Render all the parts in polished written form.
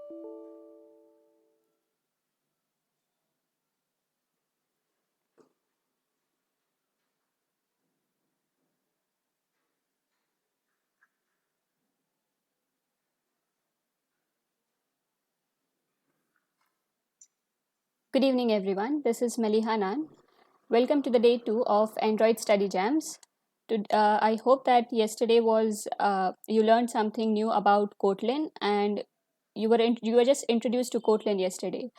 Good evening, everyone. This is Maliha Nan. Welcome to the day 2 of Android Study Jams. I hope that yesterday was you learned something new about Kotlin and you were just introduced to Kotlin yesterday.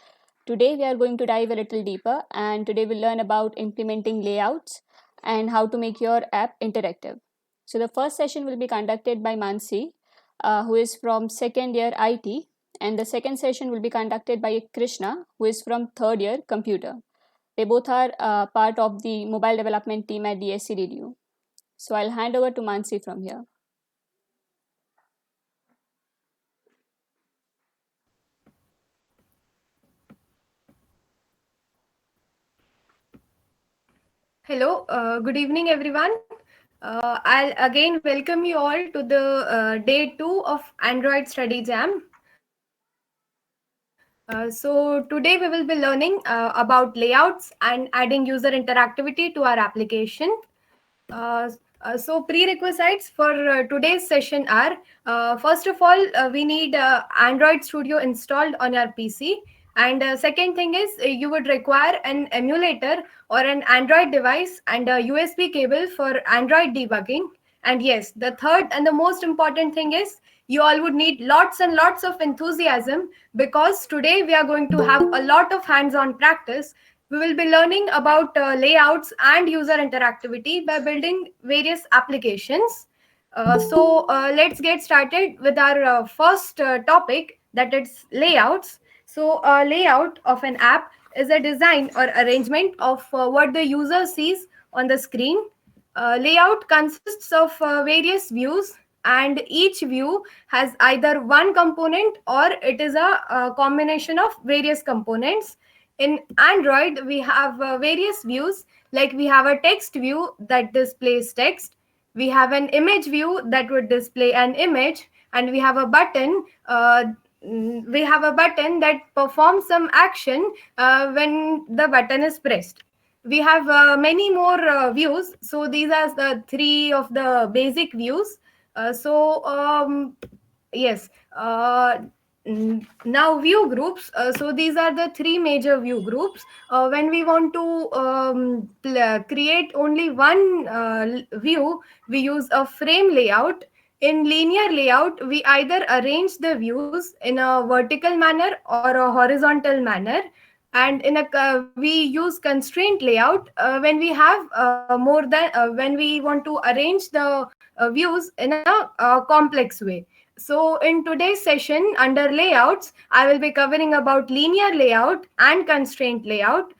Today we are going to dive a little deeper, and today we'll learn about implementing layouts and how to make your app interactive. So the first session will be conducted by Mansi, who is from second year IT, and the second session will be conducted by Krishna, who is from third year computer. They both are part of the mobile development team at DSCDDU. So I'll hand over to Mansi from here. Hello, good evening, everyone. I'll again welcome you all to the day 2 of Android Study Jam. So today we will be learning about layouts and adding user interactivity to our application. So prerequisites for today's session are, first of all, we need Android Studio installed on your PC. And second thing is you would require an emulator or an Android device and a USB cable for Android debugging. And yes, the third and the most important thing is you all would need lots and lots of enthusiasm, because today we are going to have a lot of hands-on practice. We will be learning about layouts and user interactivity by building various applications. So let's get started with our first topic, that is layouts. So a layout of an app is a design or arrangement of what the user sees on the screen. Layout consists of various views, and each view has either one component or it is a combination of various components. In Android, we have various views, like we have a text view that displays text, we have an image view that would display an image, and we have a button. That performs some action when the button is pressed. We have many more views. So these are the three of the basic views. Yes. Now view groups. So these are the three major view groups. When we want to create only one view, we use a frame layout. In linear layout, we either arrange the views in a vertical manner or a horizontal manner. And we use constraint layout when we have when we want to arrange the views in a complex way. So in today's session under layouts, I will be covering about linear layout and constraint layout.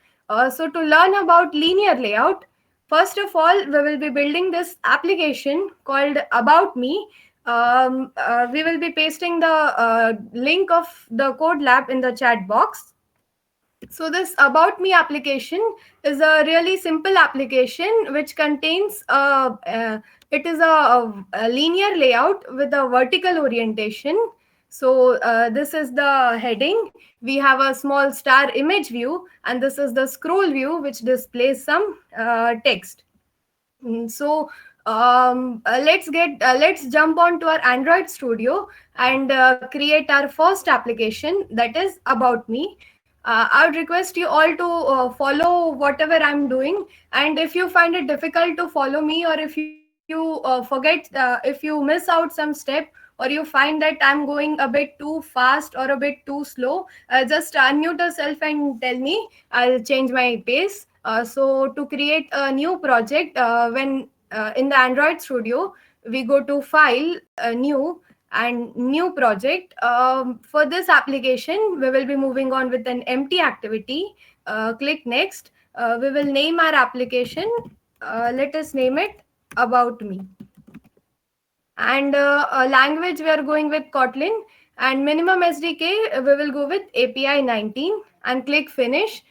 So to learn about linear layout, first of all, we will be building this application called About Me. We will be pasting the link of the code lab in the chat box. So this About Me application is a really simple application which contains it is a linear layout with a vertical orientation. So this is the heading. We have a small star image view, and this is the scroll view which displays some text. Let's jump on to our Android Studio and create our first application, that is About Me. I would request you all to follow whatever I'm doing, and if you find it difficult to follow me, or if you miss out some step, or you find that I'm going a bit too fast or a bit too slow, just unmute yourself and tell me. I'll change my pace. So to create a new project, when in the Android Studio, we go to File, New, and New Project. For this application, we will be moving on with an empty activity. Click Next. We will name our application. Let us name it About Me. And language, we are going with Kotlin. And minimum SDK, we will go with API 19, and click Finish.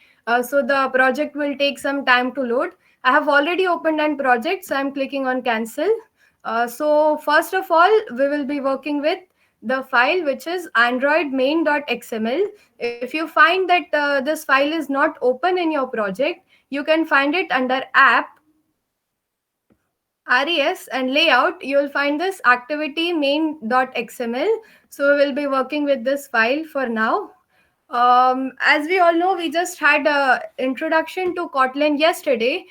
So the project will take some time to load. I have already opened an project, so I'm clicking on Cancel. So first of all, we will be working with the file which is android main.xml. If you find that this file is not open in your project, you can find it under app, res, and layout. You'll find this activity main.xml. So we will be working with this file for now. As we all know, we just had a introduction to Kotlin yesterday.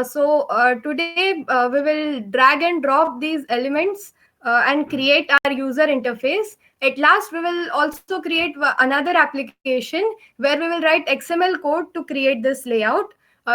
So today we will drag and drop these elements and create our user interface. At last, we will also create another application where we will write XML code to create this layout.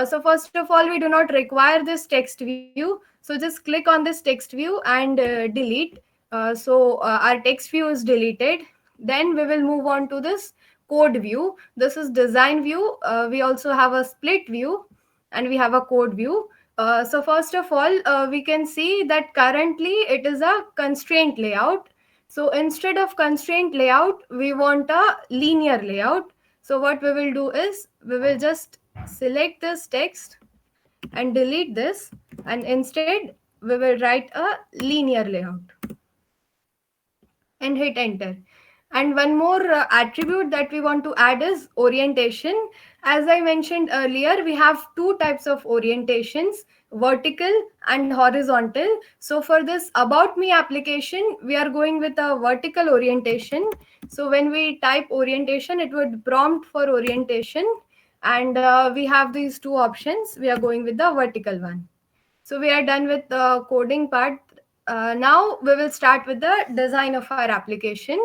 So first of all, we do not require this text view. So just click on this text view and delete. Our text view is deleted. Then we will move on to this code view. This is design view. We also have a split view and we have a code view. So first of all, we can see that currently it is a constraint layout. So instead of constraint layout, we want a linear layout. So what we will do is we will just select this text and delete this, and instead we will write a linear layout and hit enter. And one more attribute that we want to add is orientation. As I mentioned earlier, we have two types of orientations, vertical and horizontal. So for this about me application, we are going with a vertical orientation. So when we type orientation, it would prompt for orientation. And we have these two options. We are going with the vertical one. So we are done with the coding part. Now we will start with the design of our application.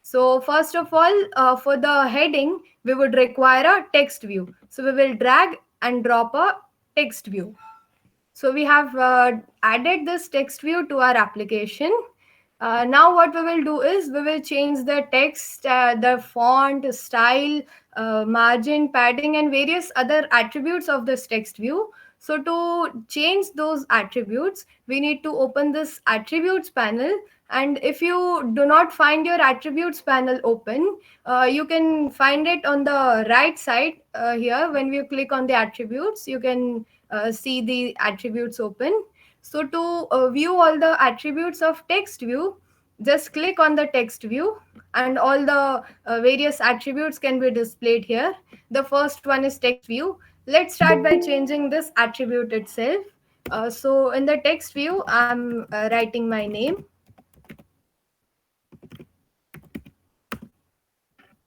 So first of all, for the heading, we would require a text view. So we will drag and drop a text view. So we have added this text view to our application. Now what we will do is we will change the text, the font, style, margin, padding, and various other attributes of this text view. So to change those attributes, we need to open this attributes panel. And if you do not find your attributes panel open, you can find it on the right side here. When we click on the attributes, you can see the attributes open. So to view all the attributes of text view, just click on the text view and all the various attributes can be displayed here. The first one is text view. Let's start by changing this attribute itself. So in the text view, I'm writing my name.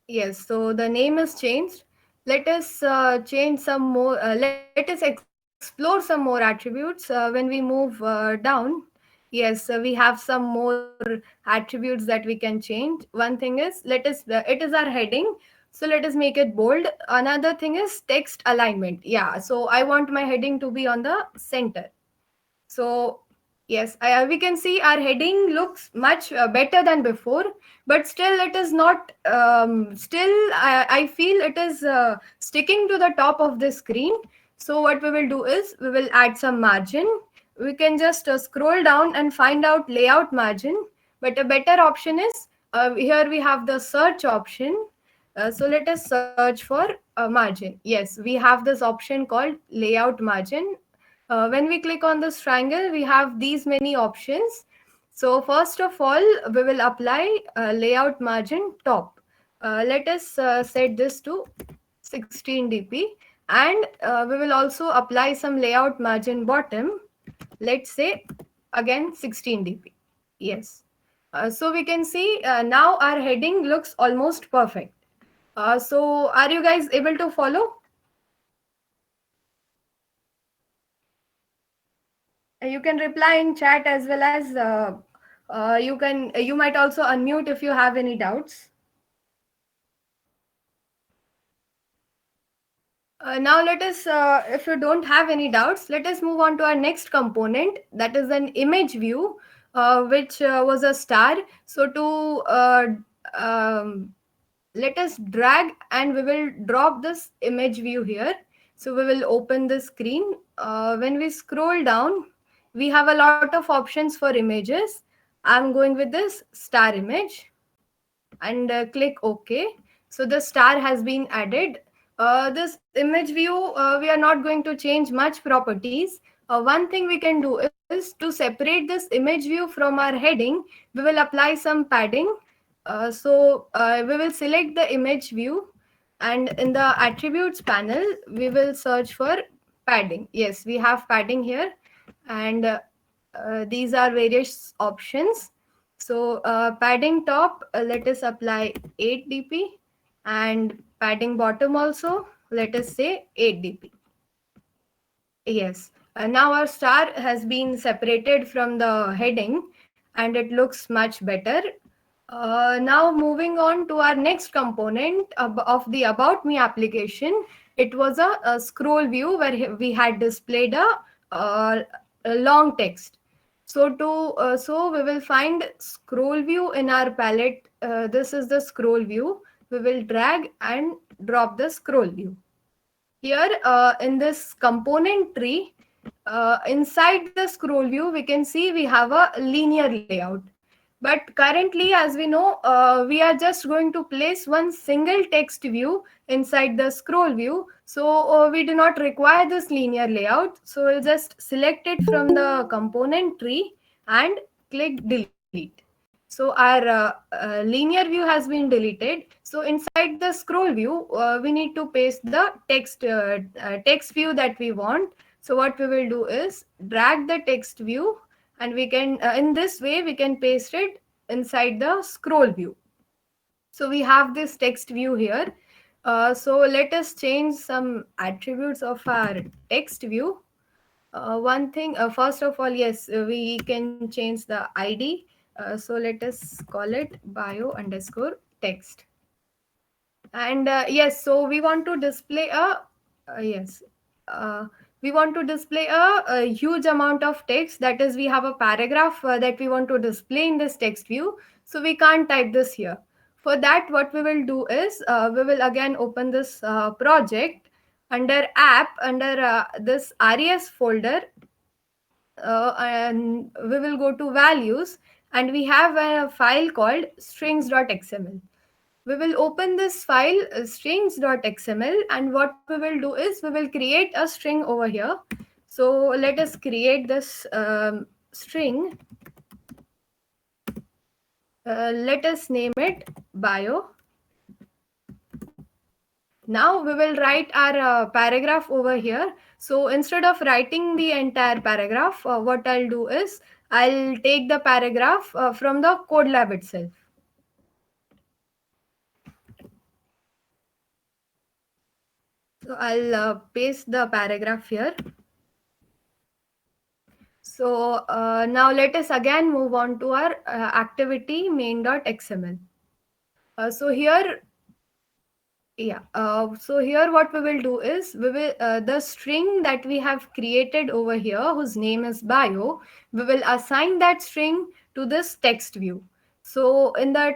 Yes, so the name is changed. Let us change some more. Let us explore some more attributes when we move down. Yes, we have some more attributes that we can change. One thing is, it is our heading. So let us make it bold. Another thing is text alignment. Yeah, so I want my heading to be on the center. So yes, we can see our heading looks much better than before, but still it is not, still I feel it is sticking to the top of the screen. So what we will do is we will add some margin. We can just scroll down and find out layout margin, but a better option is here we have the search option. So let us search for margin. Yes, we have this option called layout margin. When we click on this triangle, we have these many options. So first of all, we will apply layout margin top. Let us set this to 16 dp, and we will also apply some layout margin bottom. Let's say again 16 dp. Yes. So we can see now our heading looks almost perfect. So are you guys able to follow? You can reply in chat as well as you might also unmute if you have any doubts. Now let us, if you don't have any doubts, let us move on to our next component, that is an image view, which was a star. So let us drag and we will drop this image view here. So we will open the screen. When we scroll down, we have a lot of options for images. I'm going with this star image and click OK. So the star has been added. This image view, we are not going to change much properties. One thing we can do is to separate this image view from our heading, we will apply some padding. We will select the image view, and in the attributes panel, we will search for padding. Yes, we have padding here, and these are various options. Padding top, let us apply 8 dp, and padding bottom also, let us say 8 dp. Yes. Now our star has been separated from the heading and it looks much better. Now moving on to our next component of the About Me application, it was a scroll view where we had displayed a long text. So we will find scroll view in our palette. This is the scroll view. We will drag and drop the scroll view. Here in this component tree, inside the scroll view, we can see we have a linear layout. But currently, as we know, we are just going to place one single text view inside the scroll view. We do not require this linear layout. So we'll just select it from the component tree and click delete. So our linear view has been deleted. So inside the scroll view, we need to paste the text view that we want. So what we will do is drag the text view, and we can in this way we can paste it inside the scroll view. So we have this text view here. So let us change some attributes of our text view. One thing, first of all, yes, we can change the ID. So let us call it bio underscore text. And yes, so we want to display yes, uh, we want to display a huge amount of text. That is, we have a paragraph that we want to display in this text view. So we can't type this here. For that, what we will do is we will again open this project under app, under this res folder, and we will go to values, and we have a file called strings.xml. We will open this file strings.xml, and what we will do is we will create a string over here. So let us create this string. Let us name it bio. Now we will write our paragraph over here. So instead of writing the entire paragraph, what I'll do is I'll take the paragraph from the code lab itself. So I'll paste the paragraph here. So now let us again move on to our activity main.xml. So here, yeah. So here what we will do is we will the string that we have created over here, whose name is bio, we will assign that string to this text view. So in the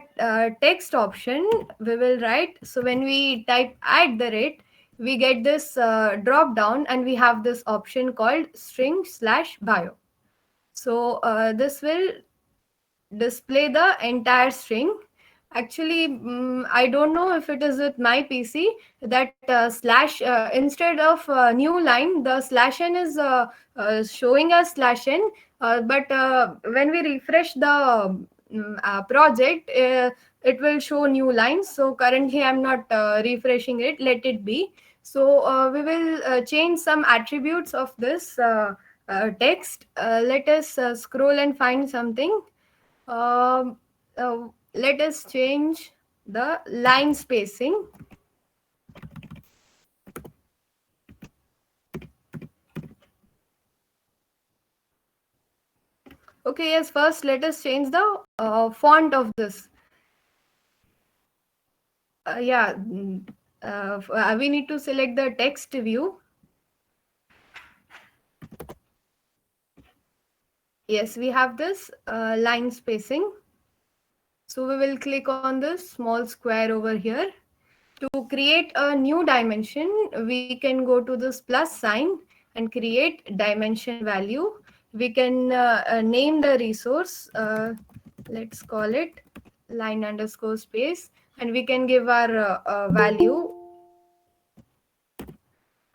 text option, we will write. So when we type @, we get this drop down, and we have this option called string/bio. So this will display the entire string. Actually, I don't know if it is with my PC that slash instead of new line, the slash n is showing us slash n. But when we refresh the project, it will show new lines. So currently, I'm not refreshing it. Let it be. So we will change some attributes of this text. Let us scroll and find something. Um, let us change the line spacing. Okay, yes, first let us change the font of this. We need to select the text view. Yes, we have this line spacing. So we will click on this small square over here. To create a new dimension, we can go to this plus sign and create dimension value. We can name the resource. Let's call it line underscore space, and we can give our value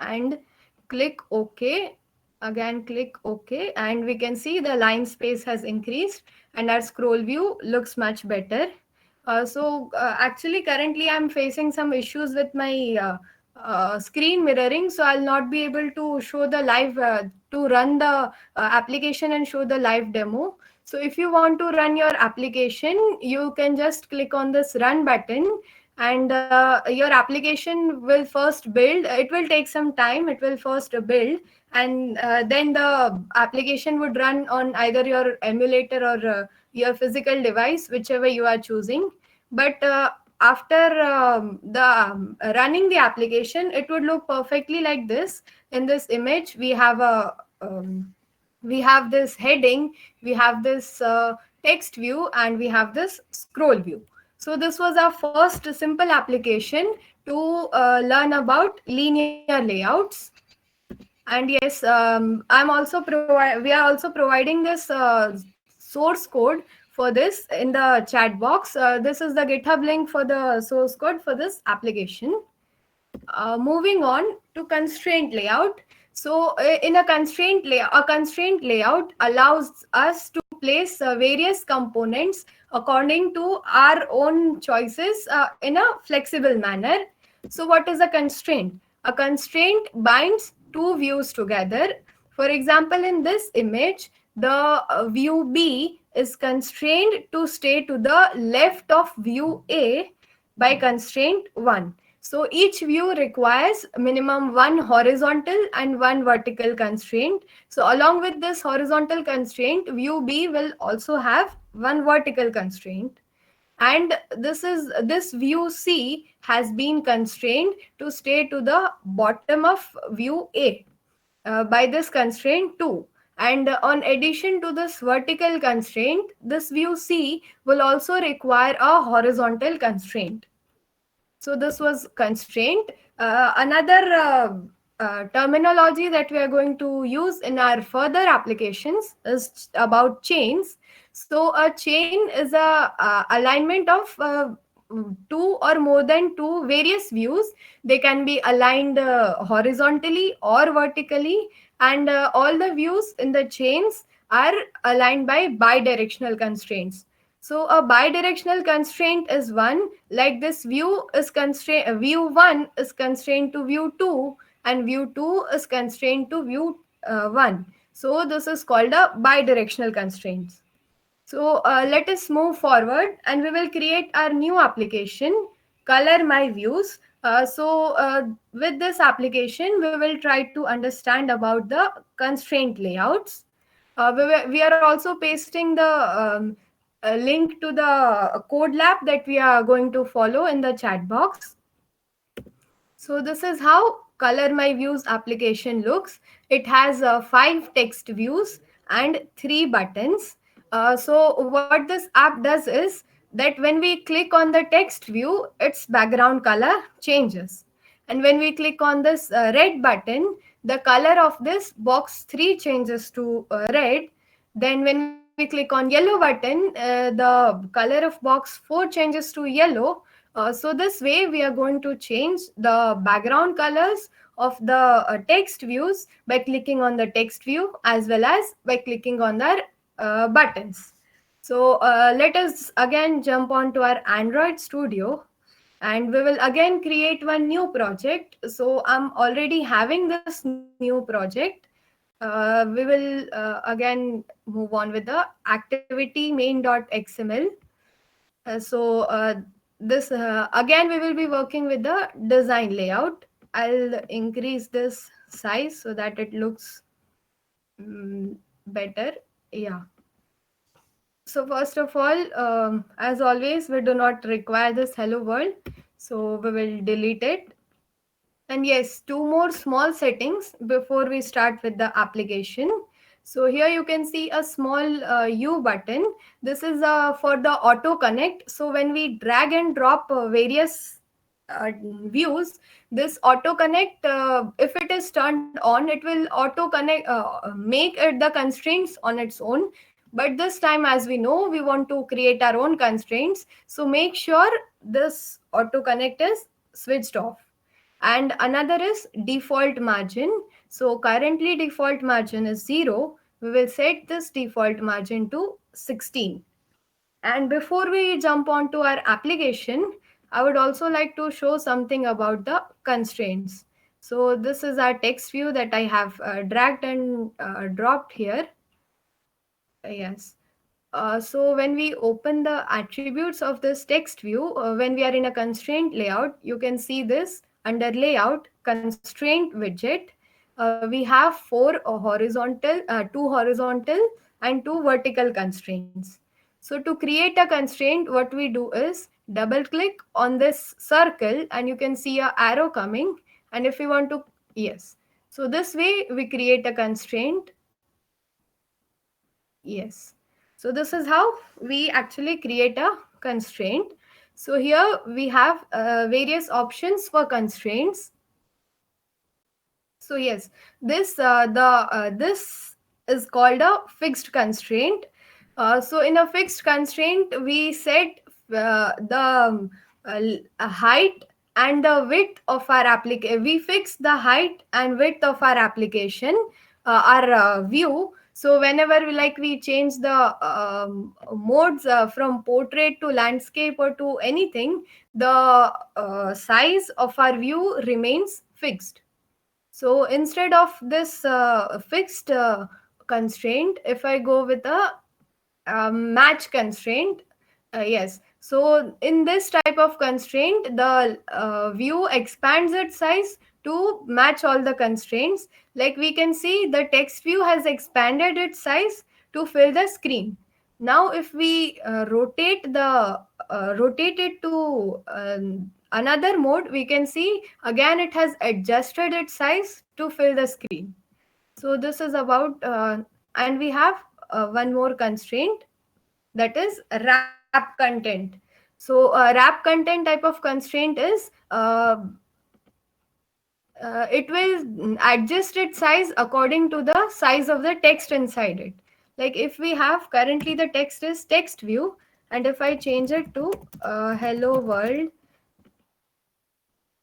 and click OK. Again, click OK, and we can see the line space has increased and our scroll view looks much better. Actually, currently I'm facing some issues with my screen mirroring, so I'll not be able to show the live to run the application and show the live demo. So if you want to run your application, you can just click on this run button, and your application will first build. It will take some time. It will first build, and then the application would run on either your emulator or your physical device, whichever you are choosing. But after running the application, it would look perfectly like this. In this image, we have this heading, we have this text view, and we have this scroll view. So this was our first simple application to learn about linear layouts. And yes, we are also providing this source code for this in the chat box. This is the GitHub link for the source code for this application. Moving on to constraint layout. So in a constraint layout allows us to place various components according to our own choices in a flexible manner. So what is a constraint? A constraint binds two views together. For example, in this image, the view B is constrained to stay to the left of view A by constraint 1. So each view requires minimum one horizontal and one vertical constraint. So along with this horizontal constraint, view B will also have one vertical constraint. And this view C has been constrained to stay to the bottom of view A by this constraint 2. And on addition to this vertical constraint, this view C will also require a horizontal constraint. So this was constraint. Another terminology that we are going to use in our further applications is about chains. So a chain is a alignment of two or more than two various views. They can be aligned horizontally or vertically, and all the views in the chains are aligned by bidirectional constraints. So a bidirectional constraint is one, like this view 1 is constrained to view 2, and view 2 is constrained to view 1. So this is called a bidirectional constraints. So let us move forward, and we will create our new application, Color My Views. With this application, we will try to understand about the constraint layouts. We are also pasting the link to the code lab that we are going to follow in the chat box. So this is how Color My Views application looks. It has 5 text views and 3 buttons. So what this app does is that when we click on the text view, its background color changes. And when we click on this red button, the color of this box 3 changes to red. Then when we click on yellow button, the color of box 4 changes to yellow. So this way we are going to change the background colors of the text views by clicking on the text view as well as by clicking on the buttons. So let us again jump on to our Android Studio, and we will again create one new project. So I'm already having this new project. We will again move on with the activity main.xml. This again we will be working with the design layout. I'll increase this size so that it looks better. Yeah. So first of all, as always, we do not require this hello world, so we will delete it. And yes, two more small settings before we start with the application. So here you can see a small U button. This is for the auto connect. So when we drag and drop various views, this auto connect, if it is turned on, it will auto connect, make it the constraints on its own. But this time, as we know, we want to create our own constraints. So make sure this auto connect is switched off. And another is default margin. So currently default margin is 0. We will set this default margin to 16. And before we jump on to our application, I would also like to show something about the constraints. So this is our text view that I have dragged and dropped here. Yes. So when we open the attributes of this text view, when we are in a constraint layout, you can see this under layout, constraint widget. We have two horizontal and two vertical constraints. So to create a constraint, what we do is double click on this circle and you can see a arrow coming. And if we want to, yes. So this way we create a constraint. Yes. So this is how we actually create a constraint. So here we have various options for constraints. So yes, this is called a fixed constraint. So in a fixed constraint, we set the height and the width of our application. We fix the height and width of our application, our view. So whenever we change the modes from portrait to landscape or to anything, the size of our view remains fixed. So instead of this fixed constraint, if I go with a match constraint, yes. So in this type of constraint, the view expands its size to match all the constraints. Like we can see, the text view has expanded its size to fill the screen. Now, if we rotate it to another mode, we can see again it has adjusted its size to fill the screen. So this is about, and we have one more constraint, that is wrap content. So wrap content type of constraint is it will adjust its size according to the size of the text inside it. Like if we have currently the text is text view, and if I change it to hello world,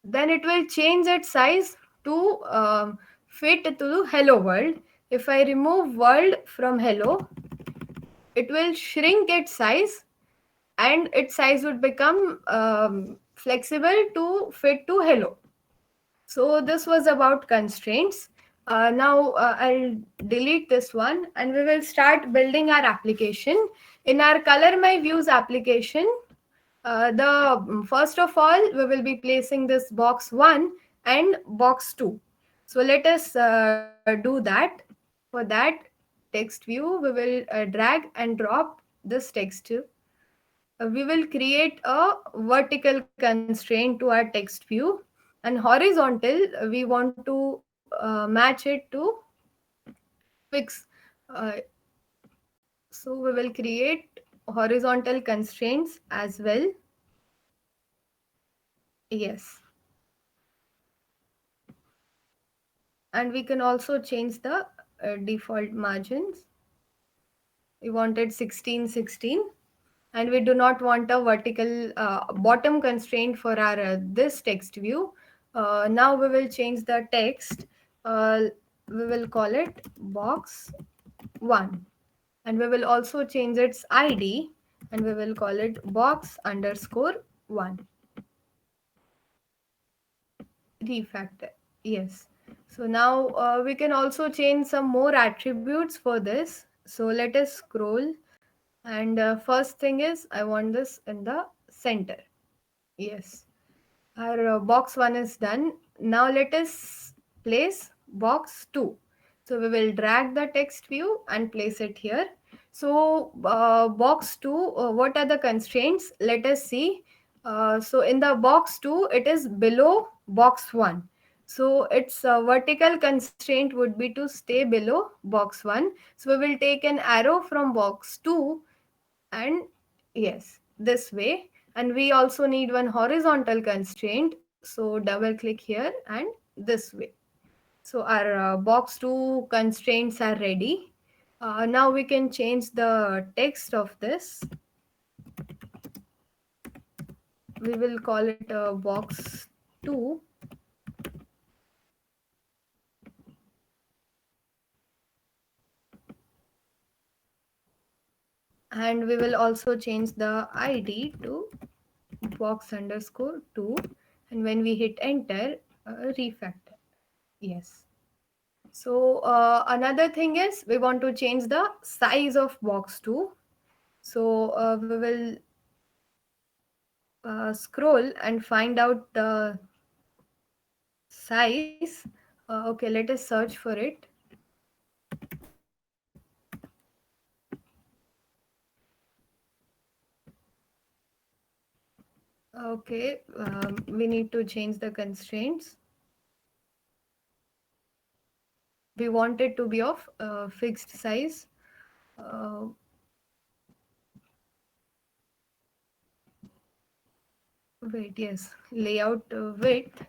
then it will change its size to fit to hello world. If I remove world from hello, it will shrink its size, and its size would become flexible to fit to hello. So this was about constraints. Now I'll delete this one and we will start building our application. In our color my views application, first of all we will be placing this box 1 and box 2. So let us do that. For that text view, we will drag and drop this text view. We will create a vertical constraint to our text view, and horizontal we want to match it to fix. uh, so we will create horizontal constraints as well. Yes, and we can also change the default margins. We wanted 1616, and we do not want a vertical bottom constraint for our this text view. Now we will change the text. uh, we will call it box 1, and we will also change its id, and we will call it box underscore 1. Refactor. Yes. So now we can also change some more attributes for this. So let us scroll, and first thing is I want this in the center. Yes, our box 1 is done. Now let us place box 2. So we will drag the text view and place it here. So box 2, what are the constraints? Let us see. So in the box 2, it is below box 1. So its vertical constraint would be to stay below box 1. So we will take an arrow from box 2, and yes, this way. And we also need one horizontal constraint, so double click here and this way. So our box 2 constraints are ready. Now we can change the text of this. We will call it box 2, and we will also change the id to box underscore 2, and when we hit enter, refactor. Yes. So another thing is we want to change the size of box 2. So we will scroll and find out the size. Okay, let us search for it. Okay, we need to change the constraints. We want it to be of fixed size. Uh, Wait, yes, layout width.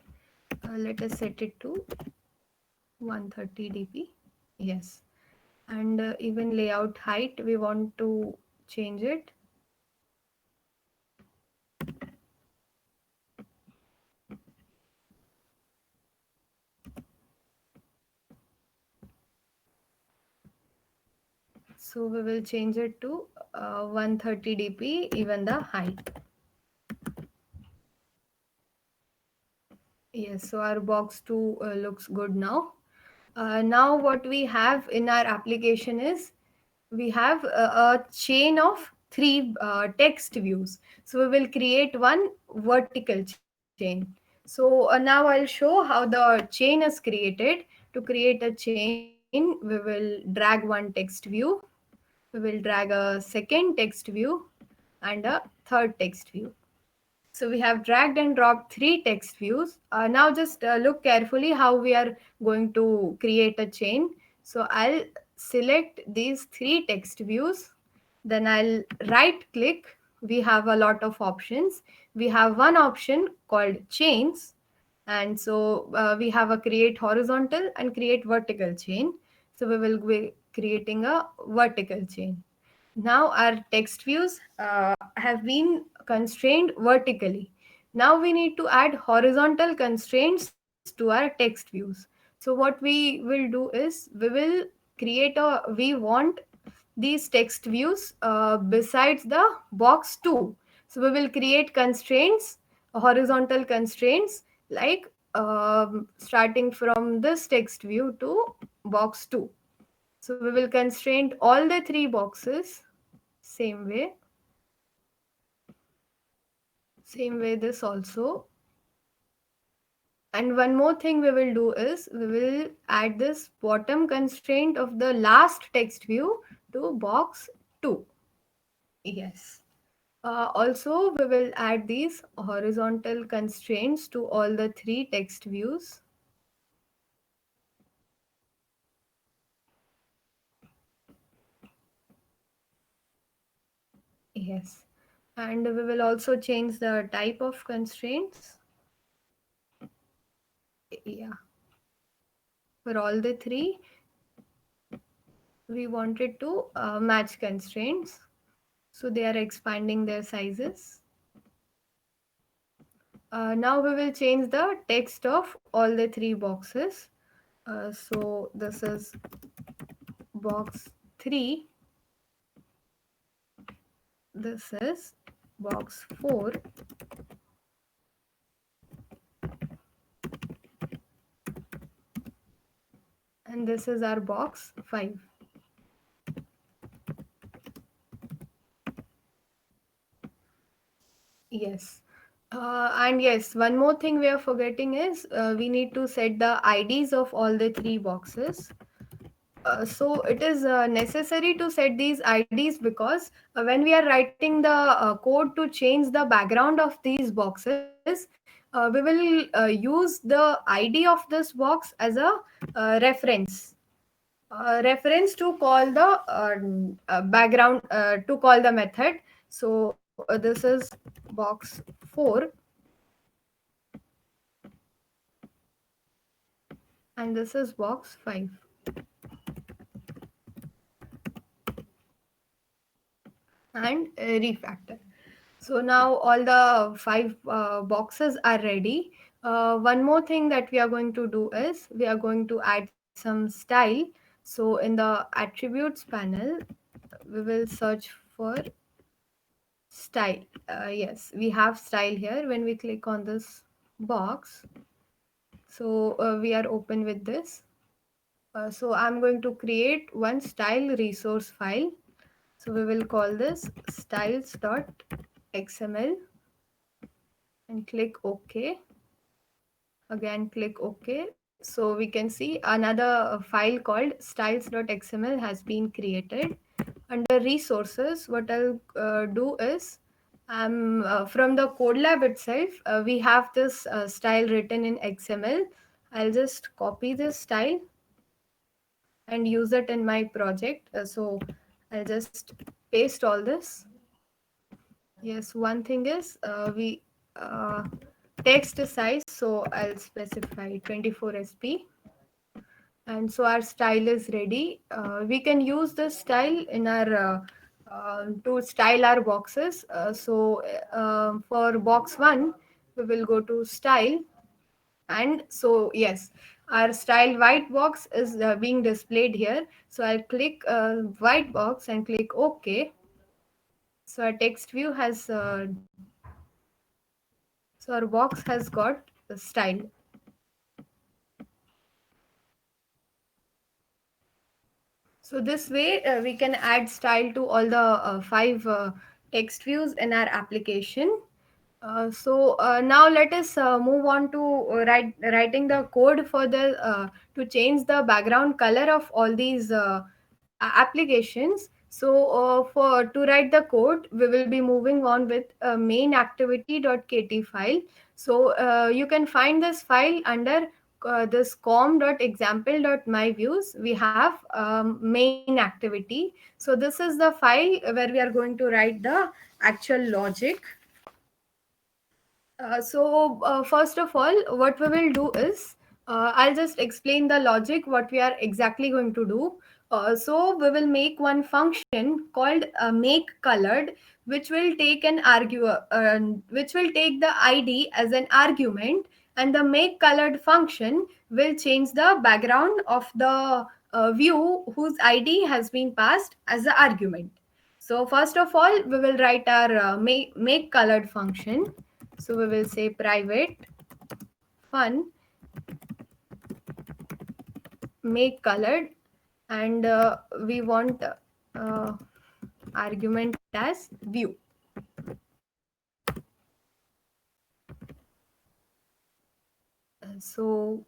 Let us set it to 130 dp. Yes, and even layout height we want to change it. So we will change it to 130 dp, even the height. Yes, so our box 2 looks good now. Now what we have in our application is we have a chain of three text views. So we will create one vertical chain. So now I'll show how the chain is created. To create a chain, we will drag one text view, we will drag a second text view, and a third text view. So we have dragged and dropped three text views. Now just look carefully how we are going to create a chain. So I'll select these three text views. Then I'll right click. We have a lot of options. We have one option called chains. And so we have a create horizontal and create vertical chain. So we will be creating a vertical chain. Now our text views have been constrained vertically. Now we need to add horizontal constraints to our text views. So what we will do is we will we want these text views besides the box 2. So we will create constraints, horizontal constraints, like starting from this text view to box 2. So we will constrain all the three boxes same way. Same way this also. And one more thing we will do is we will add this bottom constraint of the last text view to box 2. Yes. Also, we will add these horizontal constraints to all the three text views. Yes. And we will also change the type of constraints. Yeah. For all the three, we wanted to match constraints. So they are expanding their sizes. Now we will change the text of all the three boxes. So this is box 3. This is box 4. And this is our box 5. Yes. And yes, one more thing we are forgetting is we need to set the IDs of all the three boxes. So it is necessary to set these IDs because when we are writing the code to change the background of these boxes, we will use the ID of this box as a reference. Reference to call the background, to call the method. So this is box 4, and this is box 5. And refactor. So now all the five boxes are ready. One more thing that we are going to do is we are going to add some style. So in the attributes panel, we will search for style. Yes, we have style here. When we click on this box, so we are open with this. So I'm going to create one style resource file. So we will call this styles.xml and click OK. Again, click OK. So we can see another file called styles.xml has been created. Under resources, what I'll do is from the code lab itself, we have this style written in XML. I'll just copy this style and use it in my project. So I'll just paste all this. Yes, one thing is we text size, so I'll specify 24 sp. And so our style is ready. We can use this style in our to style our boxes. For box 1, we will go to style. And so yes, our style white box is being displayed here. So I'll click white box and click OK. So our text view has so our box has got the style. So this way we can add style to all the 5 text views in our application. Now let us move on to writing the code for the to change the background color of all these applications. So for to write the code, we will be moving on with main activity.kt file. So you can find this file under this com.example.myviews. We have main activity. So this is the file where we are going to write the actual logic. First of all, what we will do is I'll just explain the logic, what we are exactly going to do. So we will make one function called make colored, which will take which will take the ID as an argument, and the make colored function will change the background of the view whose ID has been passed as the argument. So first of all, we will write our make colored function. So we will say private fun make colored, and we want argument as view. So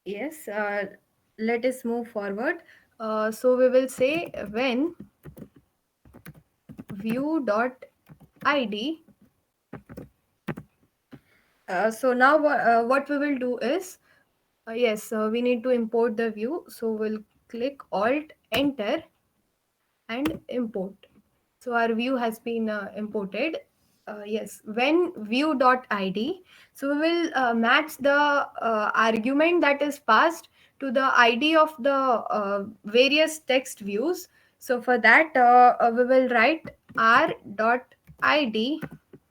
yes, let us move forward. So we will say when view dot id. So now what we will do is yes, we need to import the view. So we'll click Alt Enter and import. So our view has been imported. Yes, when view.id, so we will match the argument that is passed to the ID of the various text views. So for that, we will write r.id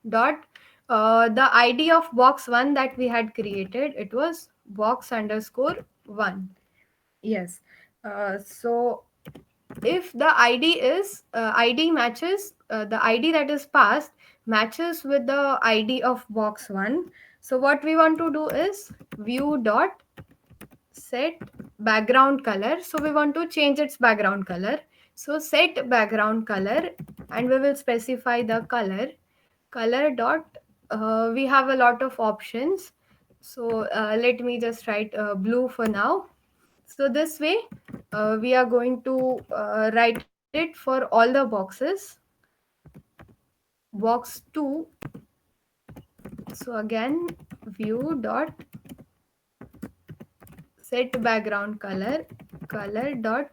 dot the ID of box 1 that we had created. It was box underscore 1. Yes. So if the id matches the id that is passed matches with the id of box 1, so what we want to do is view dot set background color. So we want to change its background color. So set background color, and we will specify the color dot we have a lot of options. So let me just write blue for now. So this way, we are going to write it for all the boxes. Box 2. So again, view dot set background color dot.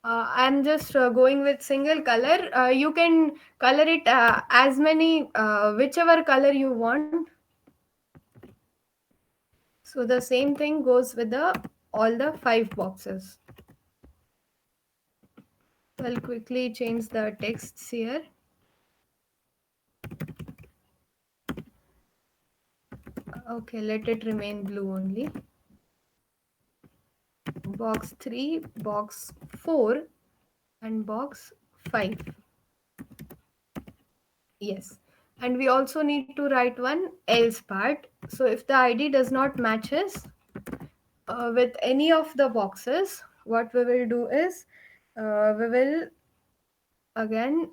I'm just going with single color. You can color it as many, whichever color you want. So the same thing goes with the all the 5 boxes. So I'll quickly change the texts here. Okay, let it remain blue only. box 3, box 4, and box 5. Yes. And we also need to write one else part. So if the ID does not matches with any of the boxes, what we will do is we will again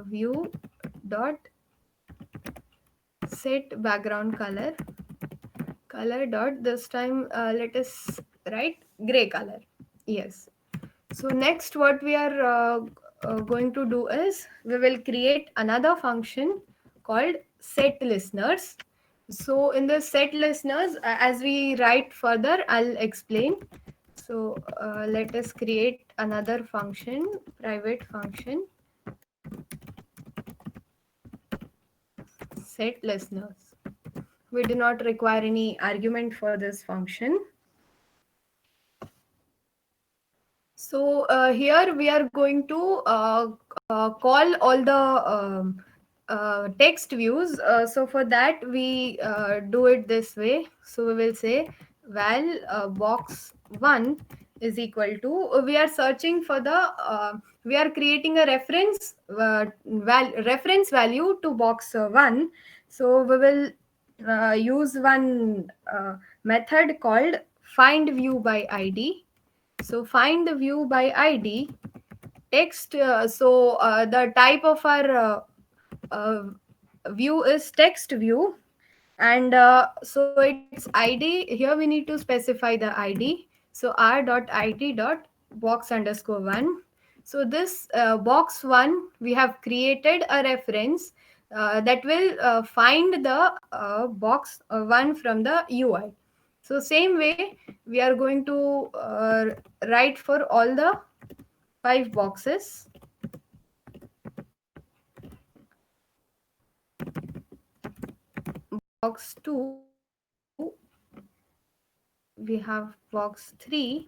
view dot set background color dot, this time let us write gray color. Yes. So next what we are going to do is we will create another function called set listeners. So in the set listeners, as we write further, I'll explain. So let us create another function, private function, set listeners. We do not require any argument for this function. So here we are going to call all the text views. So for that we do it this way. So we will say val box 1 is equal to, we are searching for the we are creating a reference value to box 1. So we will use one method called find view by id. So find the view by ID text. The type of our uh, view is text view, and so its ID here we need to specify the ID. So r.id.box underscore 1. So this box 1 we have created a reference that will find the box 1 from the UI. So same way we are going to write for all the 5 boxes. Box 2, we have box 3,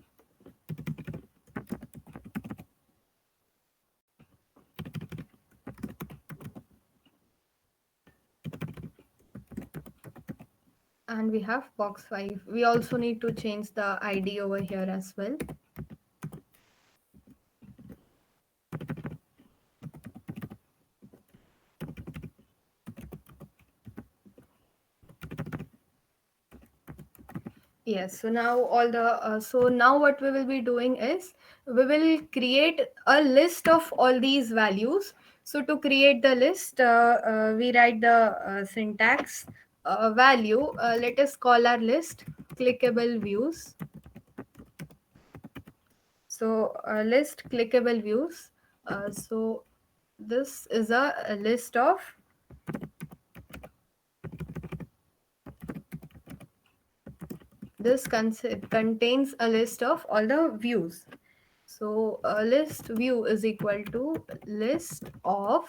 and we have box 5. We also need to change the ID over here as well. Yes, so now what we will be doing is we will create a list of all these values. So to create the list, we write the syntax value. Let us call our list clickable views. So list clickable views. So this is a list of this contains a list of all the views. So list view is equal to list of.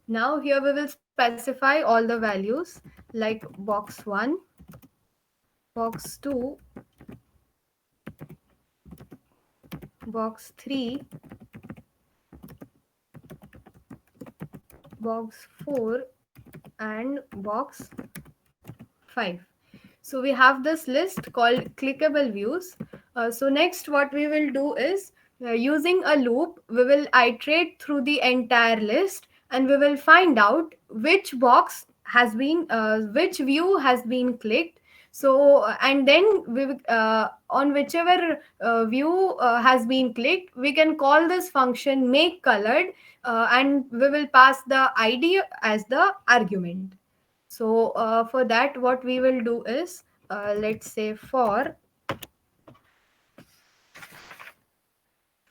Now here we will specify all the values like box 1, box 2, box 3, box 4, and box 5. So we have this list called clickable views. So next what we will do is using a loop, we will iterate through the entire list and we will find out which box has been, which view has been clicked. So and then on whichever view has been clicked, we can call this function make colored, and we will pass the ID as the argument. So for that, what we will do is, let's say for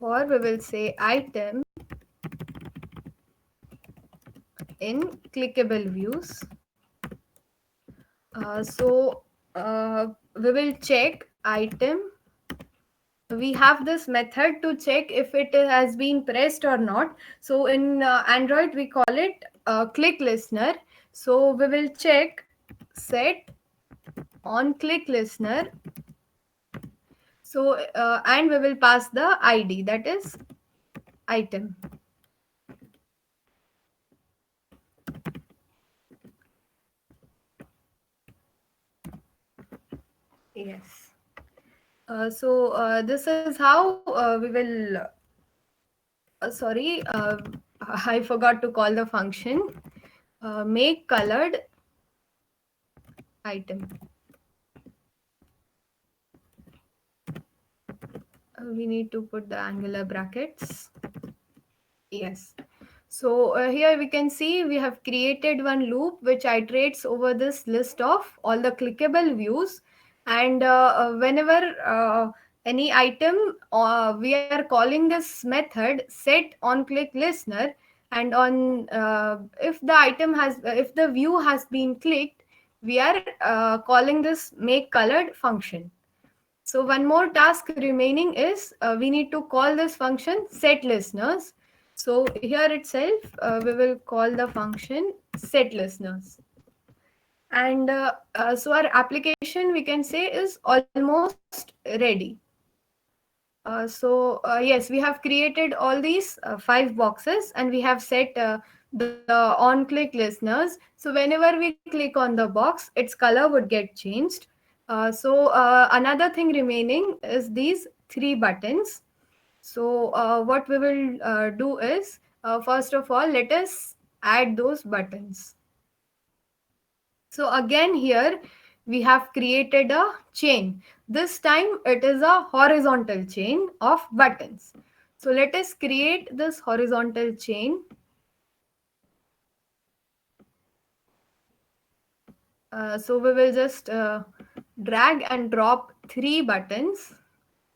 we will say item in clickable views. So we will check item. We have this method to check if it has been pressed or not. So in Android, we call it click listener. So we will check set on click listener. So and we will pass the ID, that is item. Yes. This is how we will. Sorry, I forgot to call the function. Make colored item. We need to put the angular brackets. Yes. So here we can see we have created one loop which iterates over this list of all the clickable views, and whenever any item, we are calling this method set on click listener, and on if the item has if the view has been clicked, we are calling this make colored function. So one more task remaining is we need to call this function set listeners. So here itself, we will call the function set listeners. And so our application, we can say, is almost ready. Yes, we have created all these 5 boxes, and we have set the on click listeners. So whenever we click on the box, its color would get changed. Another thing remaining is these 3 buttons. So what we will do is, first of all, let us add those buttons. So again here we have created a chain. This time it is a horizontal chain of buttons. So let us create this horizontal chain. So we will just drag and drop 3 buttons.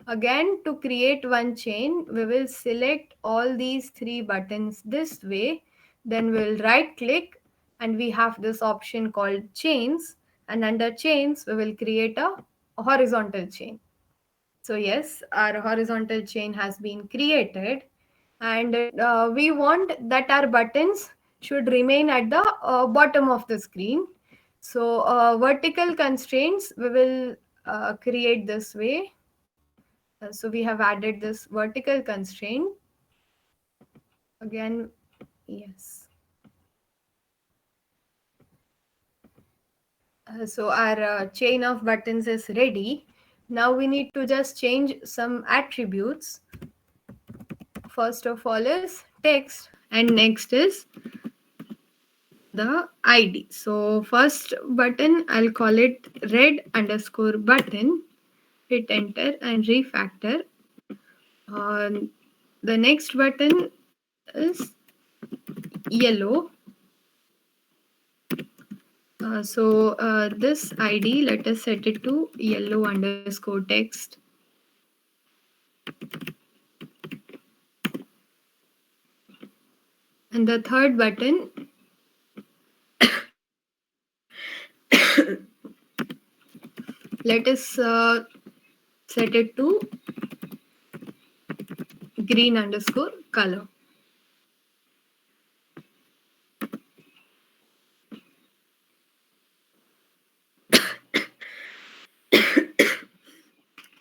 Again, to create one chain, we will select all these 3 buttons this way. Then we'll right click, and we have this option called chains. And under chains, we will create a horizontal chain. So yes, our horizontal chain has been created, and we want that our buttons should remain at the bottom of the screen. So vertical constraints we will create this way. So we have added this vertical constraint. Again, yes. So our chain of buttons is ready. Now we need to just change some attributes. First of all is text, and next is the ID. So first button, I'll call it red underscore button. Hit enter and refactor. The next button is yellow. This ID, let us set it to yellow underscore text. And the third button, let us set it to green underscore color.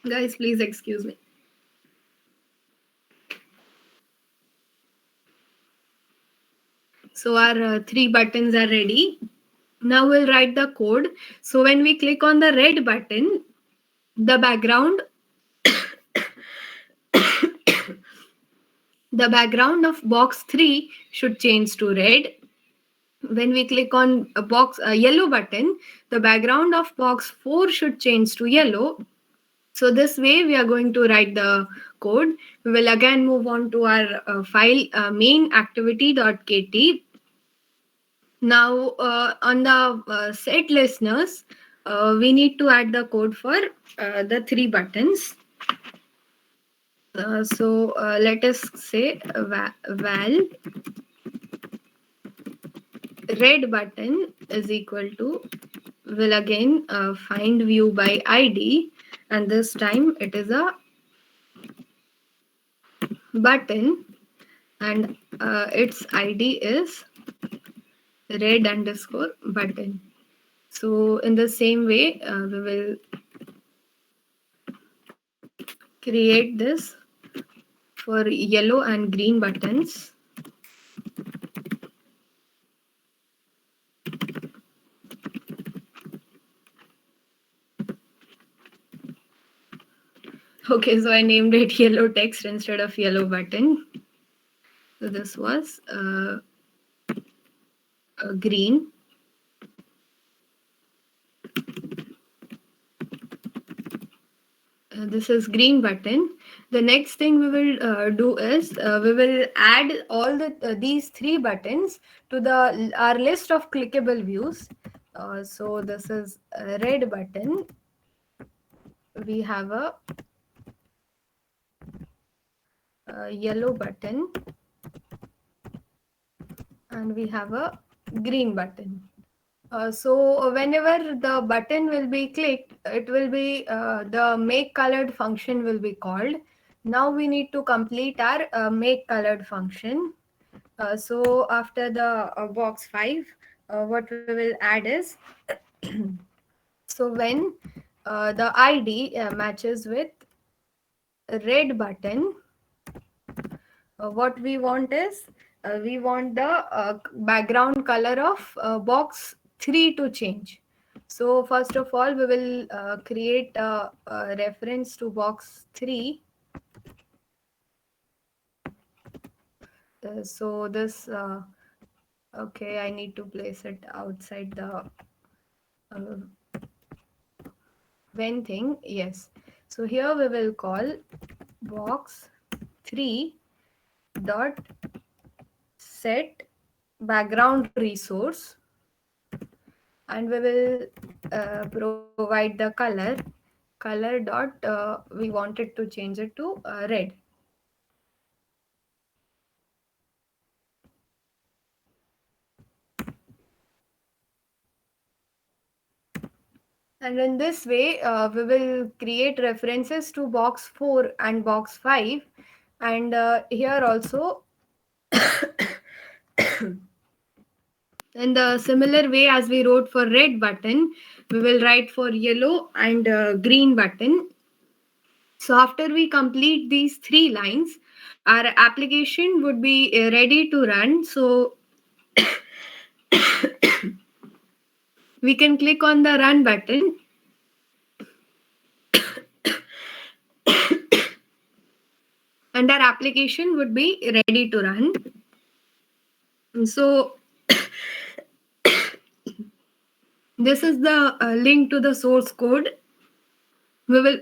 Guys, please excuse me. So our 3 buttons are ready. Now we'll write the code. So when we click on the red button, the background the background of box 3 should change to red. When we click on a yellow button, the background of box 4 should change to yellow. So this way we are going to write the code. We will again move on to our file main activity.kt. Now on the set listeners, we need to add the code for the 3 buttons. Let us say val red button is equal to, will again find view by ID, and this time it is a button, and its ID is red underscore button. So in the same way, we will create this for yellow and green buttons. Okay, so I named it yellow text instead of yellow button. So this was green. This is green button. The next thing we will do is we will add all these three buttons to the our list of clickable views. So this is a red button. We have a yellow button, and we have a green button. So whenever the button will be clicked, it will be the make colored function will be called. Now we need to complete our make colored function. So after the box 5, what we will add is so when the ID matches with red button, what we want is we want the background color of box 3 to change. So first of all, we will create a reference to box 3. So this, okay, I need to place it outside the uh, when thing. Yes. So here we will call box 3 dot set background resource, and we will provide the color dot we wanted to change it to red. And in this way we will create references to box 4 and box 5, and here also in the similar way as we wrote for red button, we will write for yellow and green button. So after we complete these three lines, our application would be ready to run. So we can click on the run button, and our application would be ready to run. So this is the link to the source code. We will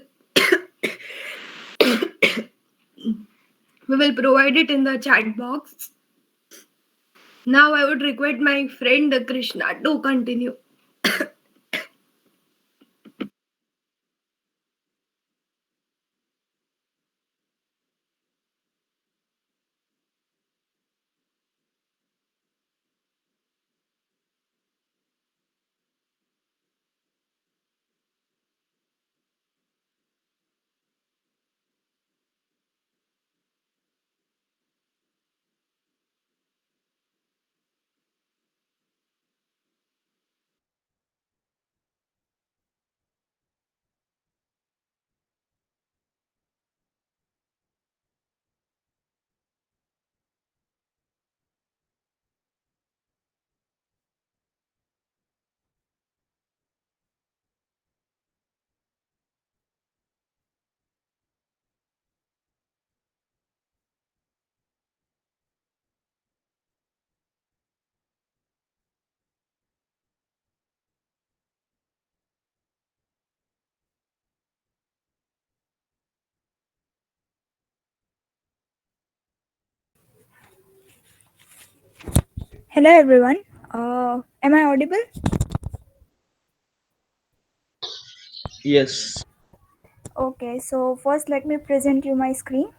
we will provide it in the chat box. Now I would request my friend Krishna to continue. Hello everyone. Am I audible? Yes. Okay, so first let me present you my screen.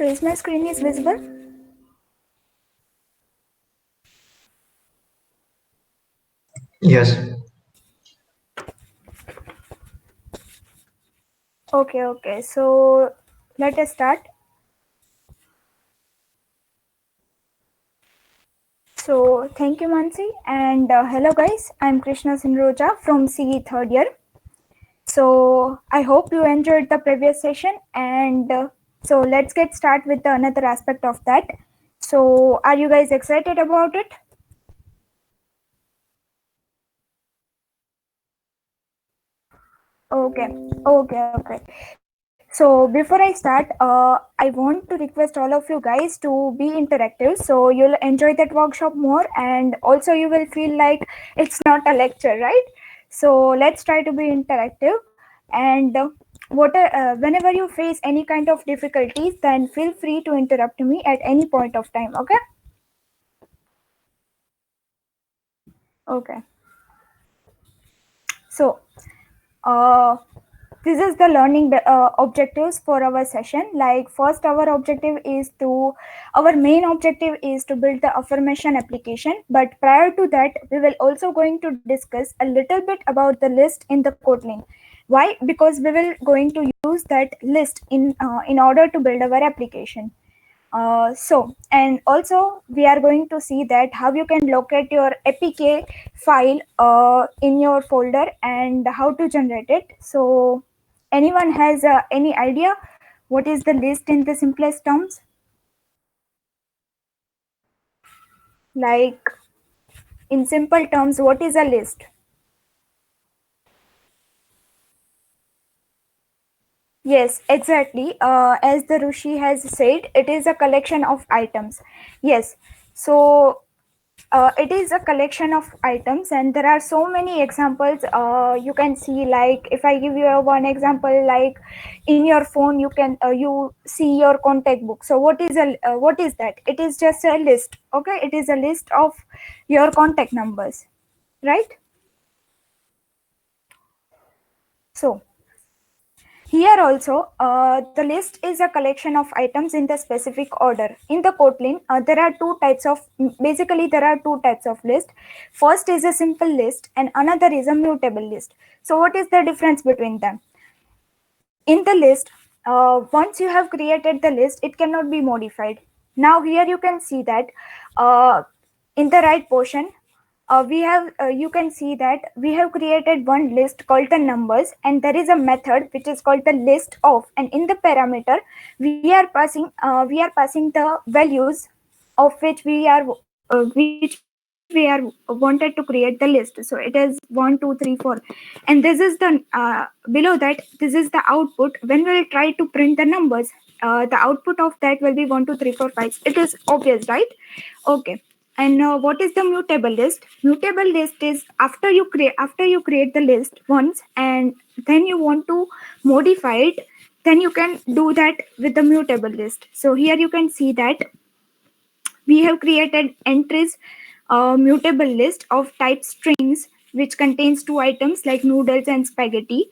So is my screen is visible? Yes. Okay. So let us start. So thank you, Mansi, and hello guys. I'm Krishna Sinroja from CE third year. So I hope you enjoyed the previous session, and so let's get started with another aspect of that. So are you guys excited about it? Okay. So before I start, I want to request all of you guys to be interactive, so you'll enjoy that workshop more, and also you will feel like it's not a lecture, right? So let's try to be interactive, and whenever you face any kind of difficulties, then feel free to interrupt me at any point of time. Okay. So uh, this is the learning objectives for our session. Like first, our main objective is to build the affirmation application, but prior to that we will also going to discuss a little bit about the list in the Kotlin. Why? Because we will going to use that list in order to build our application. And also we are going to see that how you can locate your apk file in your folder and how to generate it. So anyone has any idea what is the list in the simplest terms? Like in simple terms, what is a list? Yes, exactly. As the Rushi has said, it is a collection of items. Yes. So it is a collection of items, and there are so many examples you can see. Like if I give you one example, like in your phone you see your contact book. So what is that? It is just a list. Okay, it is a list of your contact numbers, right? So here also, the list is a collection of items in the specific order. In the Kotlin, there are two types of list. First is a simple list and another is a mutable list. So what is the difference between them? In the list, once you have created the list, it cannot be modified. Now here you can see that uh, in the right portion, we have you can see that we have created one list called the numbers, and there is a method which is called the list of, and in the parameter we are passing the values of which we are wanted to create the list. So it is 1 2 3 4, and this is the below that this is the output. When we will try to print the numbers, the output of that will be 1 2 3 4 5. It is obvious, right? Okay. And what is the mutable list? Mutable list is after you create the list once and then you want to modify it, then you can do that with the mutable list. So here you can see that we have created entries mutable list of type strings which contains two items like noodles and spaghetti.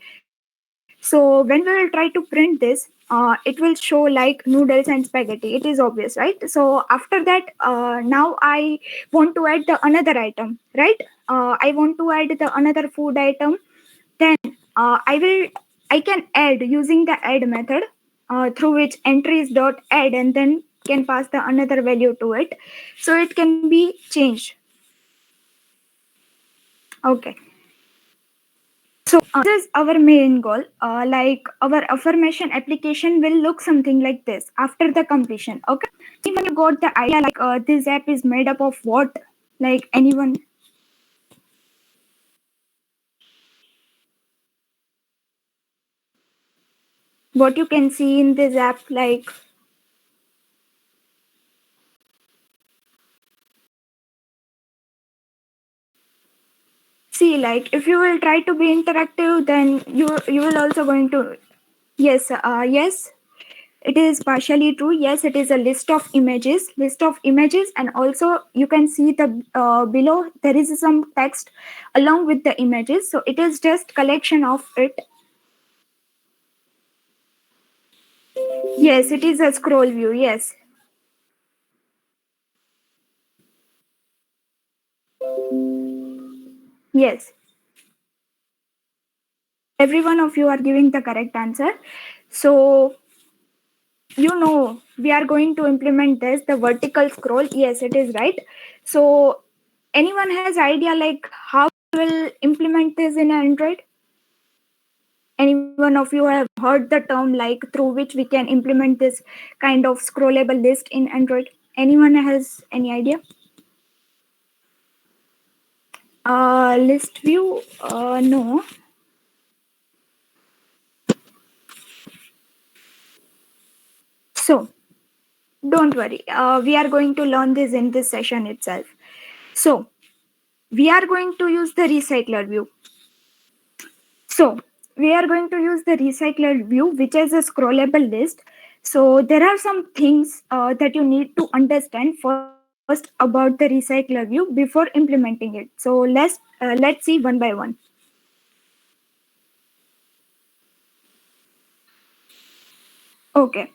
So when we will try to print this, it will show like noodles and spaghetti. It is obvious, right? So after that, now I want to add the another item, right? I want to add the another food item. Then I can add using the add method, through which entries dot add and then can pass the another value to it, so it can be changed. Okay. So this is our main goal. Like our affirmation application will look something like this after the completion. Okay. Even you got the idea like this app is made up of what? Like anyone? What you can see in this app, like see, like if you will try to be interactive, then you will also going to yes, it is partially true. Yes, it is a list of images, and also you can see the below there is some text along with the images. So it is just collection of it. Yes, it is a scroll view. Yes. Yes. Every one of you are giving the correct answer. So, we are going to implement this, the vertical scroll. Yes, it is right. So, anyone has idea like how we will implement this in Android? Any one of you have heard the term like through which we can implement this kind of scrollable list in Android? Anyone has any idea? List view? No. So, don't worry. We are going to learn this in this session itself. So, we are going to use the recycler view. So, we are going to use the recycler view, which is a scrollable list. So, there are some things that you need to understand first about the recycler view before implementing it. So, let's see one by one. Okay.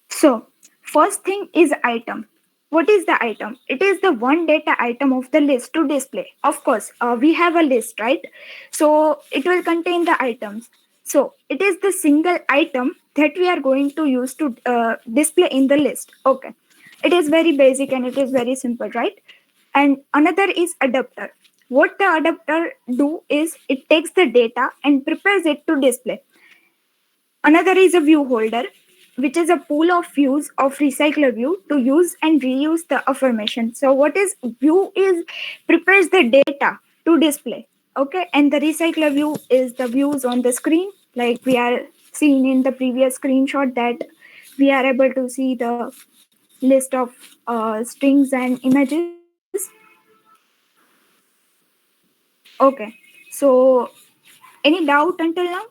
So, first thing is item. What is the item? It is the one data item of the list to display. Of course, we have a list, right? So, it will contain the items. So, it is the single item that we are going to use to display in the list. Okay. It is very basic and it is very simple, right? And another is adapter. What the adapter do is it takes the data and prepares it to display. Another is a view holder, which is a pool of views of recycler view to use and reuse the affirmation. So what is view is prepares the data to display. Okay, and the recycler view is the views on the screen, like we are seeing in the previous screenshot that we are able to see the list of strings and images. Okay, so any doubt until now?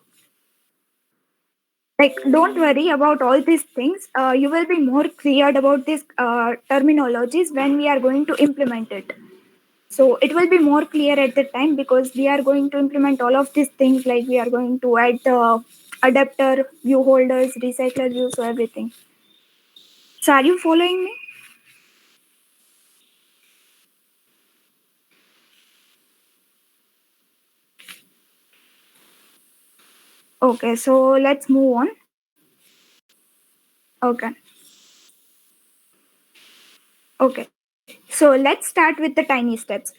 Like, don't worry about all these things. You will be more cleared about these terminologies when we are going to implement it. So it will be more clear at the time because we are going to implement all of these things. Like we are going to add the adapter, view holders, recycler views, so everything. So are you following me? Okay, so let's move on. Okay. Okay. So let's start with the tiny steps.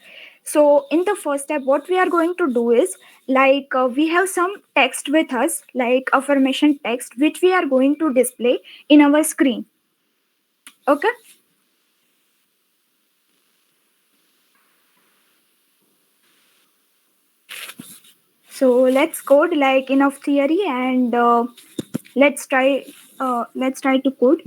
So in the first step, what we are going to do is like we have some text with us, like affirmation text, which we are going to display in our screen. Okay. So let's code like enough theory and let's try to code.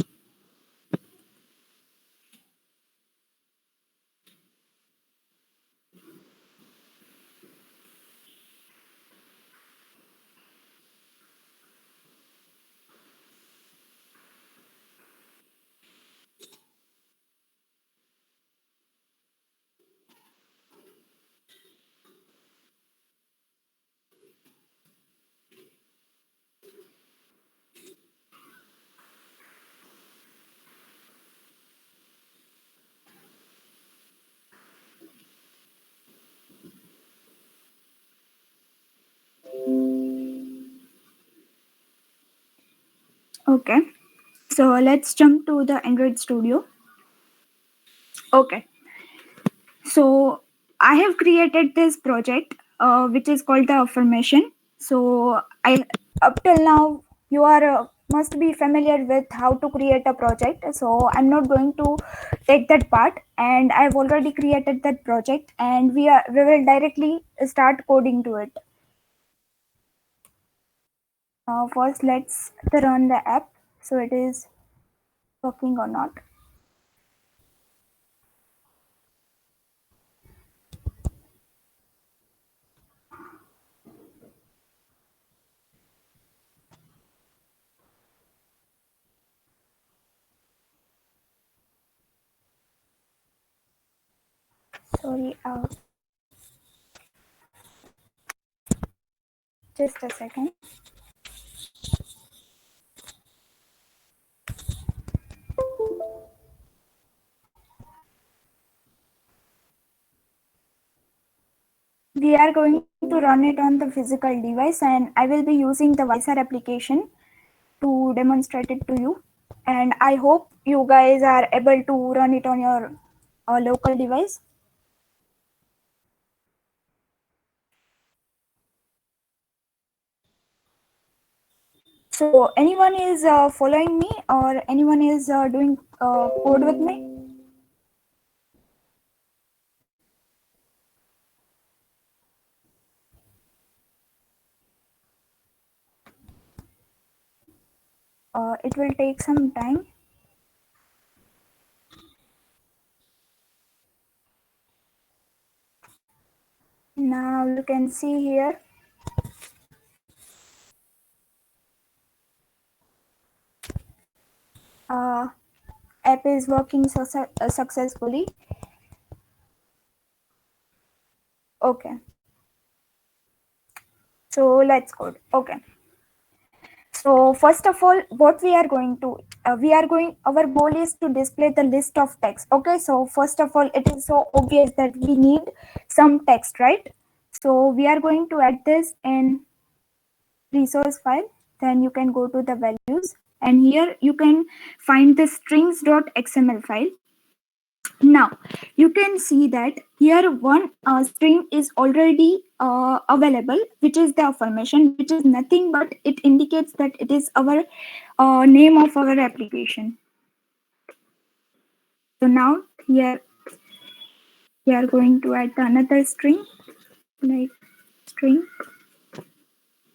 Okay. So let's jump to the Android Studio. Okay. So I have created this project which is called the affirmation. So I up till now you are must be familiar with how to create a project. So I'm not going to take that part, and I've already created that project, and we will directly start coding to it. First, let's run the app. So it is working or not. Sorry, just a second. we are going to run it on the physical device, and I will be using the Visor application to demonstrate it to you. And I hope you guys are able to run it on your local device. So anyone is following me, or anyone is doing code with me? It will take some time. Now you can see here. App is working successfully. Okay. So let's code. Okay. So first of all, what we are going to, our goal is to display the list of text. Okay. So first of all, it is so obvious that we need some text, right? So we are going to add this in resource file. Then you can go to the values, and here you can find the strings.xml file. Now you can see that here one string is already available, which is the affirmation, which is nothing but it indicates that it is our name of our application. So now here we are going to add another string, like string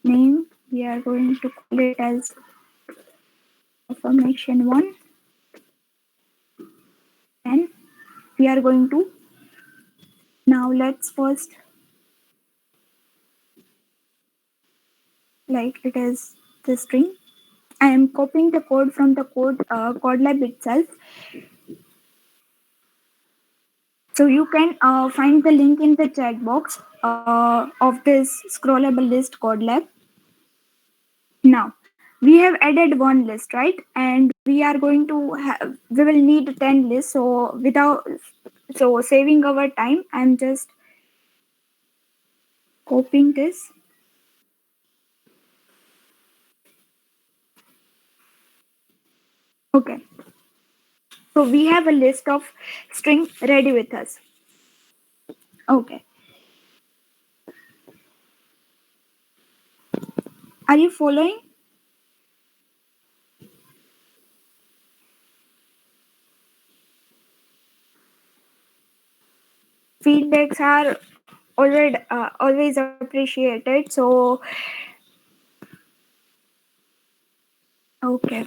name. We are going to call it as affirmation 1, and we are going to, now let's first, like it is the string. I am copying the code from the code lab itself. So you can find the link in the chat box of this scrollable list code lab. Now we have added one list, right? And we are going to have, we will need 10 lists. So saving our time, I'm just copying this. Okay. So we have a list of string ready with us. Okay. Are you following? Feedbacks are always appreciated. So okay.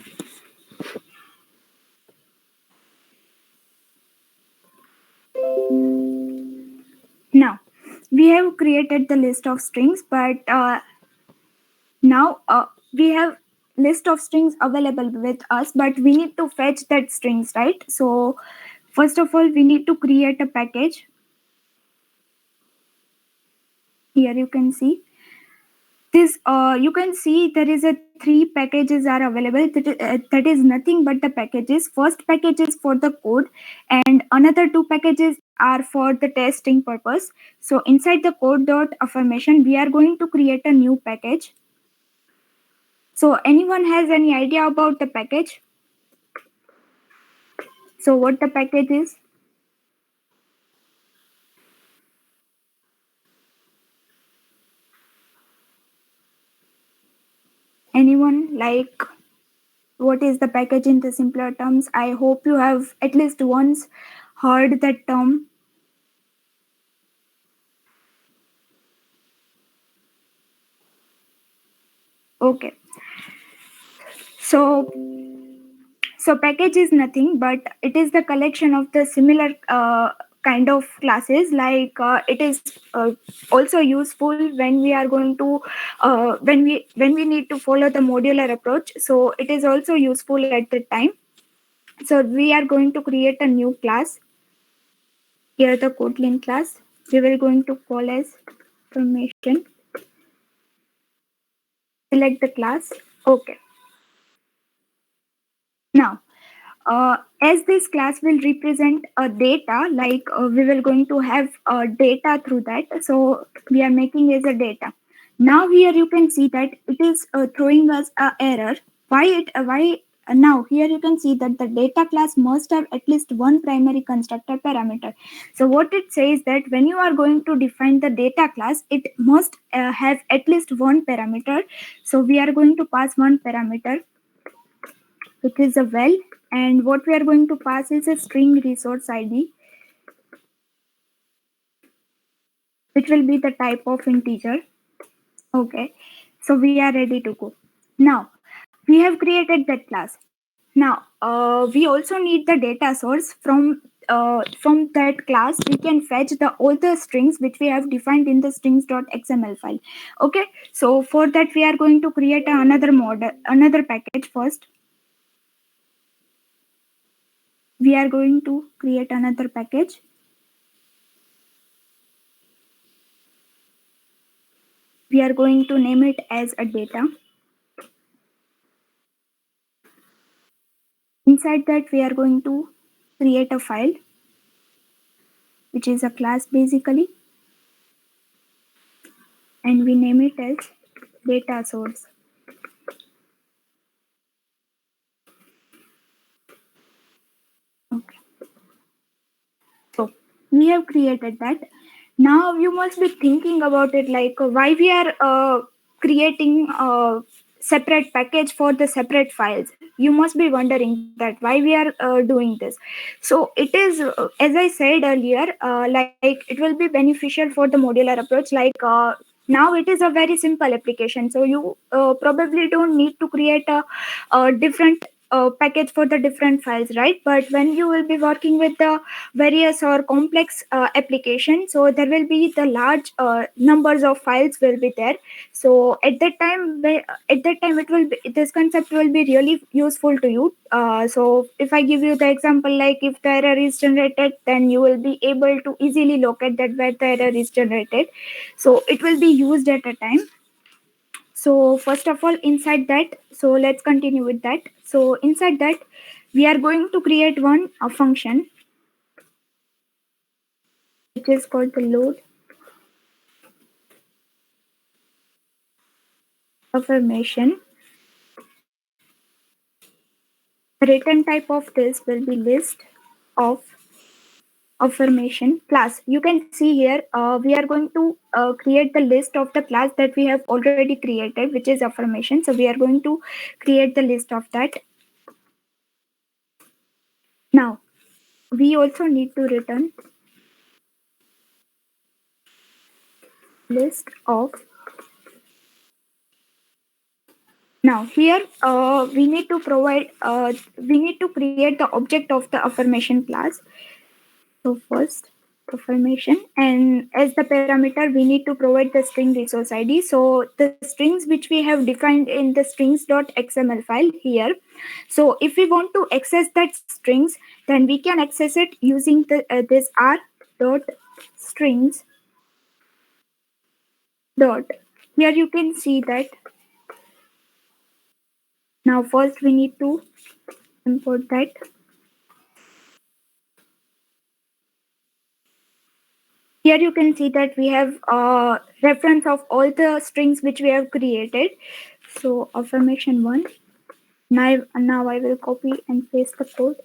Now we have created the list of strings, but now we have list of strings available with us, but we need to fetch that strings, right? So first of all, we need to create a package. Here you can see this. You can see there is a 3 packages are available. That is nothing but the packages. First package is for the code, and another 2 packages are for the testing purpose. So inside the code.affirmation, we are going to create a new package. So anyone has any idea about the package? So what the package is? Anyone, like, what is the package in the simpler terms? I hope you have at least once heard that term. Okay. So package is nothing but it is the collection of the similar kind of classes, like it is also useful when we are going to when we need to follow the modular approach. So it is also useful at the time. So we are going to create a new class. Here the Kotlin class we will going to call as information. Select the class. Okay. Now As this class will represent a data, like we will going to have data through that, so we are making as a data. Now here you can see that it is throwing us a error. Why now here you can see that the data class must have at least one primary constructor parameter. So what it says that when you are going to define the data class, it must have at least one parameter. So we are going to pass one parameter, which is a val, and what we are going to pass is a string resource id, which will be the type of integer. Okay, so we are ready to go. Now we have created that class. Now we also need the data source. From that class we can fetch all the strings which we have defined in the strings.xml file. Okay, so for that we are going to create another package first. We are going to create another package. We are going to name it as a data. Inside that we are going to create a file, which is a class basically, and we name it as data source. Okay, so we have created that. Now you must be thinking about it, like why we are creating a separate package for the separate files. You must be wondering that why we are doing this. So it is, as I said earlier, like it will be beneficial for the modular approach. Like now it is a very simple application, so you probably don't need to create a different package for the different files, right? But when you will be working with the various or complex application, so there will be the large numbers of files will be there. So at that time it will be, this concept will be really useful to you. So if I give you the example, like if the error is generated, then you will be able to easily locate that where the error is generated, so it will be used at a time. So first of all, inside that, so let's continue with that. So inside that we are going to create one function which is called the load affirmation. The return type of this will be list of affirmation class. You can see here we are going to create the list of the class that we have already created, which is affirmation. So we are going to create the list of that. Now we also need to return list of. Now here we need to create the object of the affirmation class. So first affirmation, and as the parameter we need to provide the string resource id. So the strings which we have defined in the strings.xml file here. So if we want to access that strings, then we can access it using this r dot strings dot. Here you can see that. Now first we need to import that. Here you can see that we have a reference of all the strings which we have created. So affirmation 1. Now I will copy and paste the code.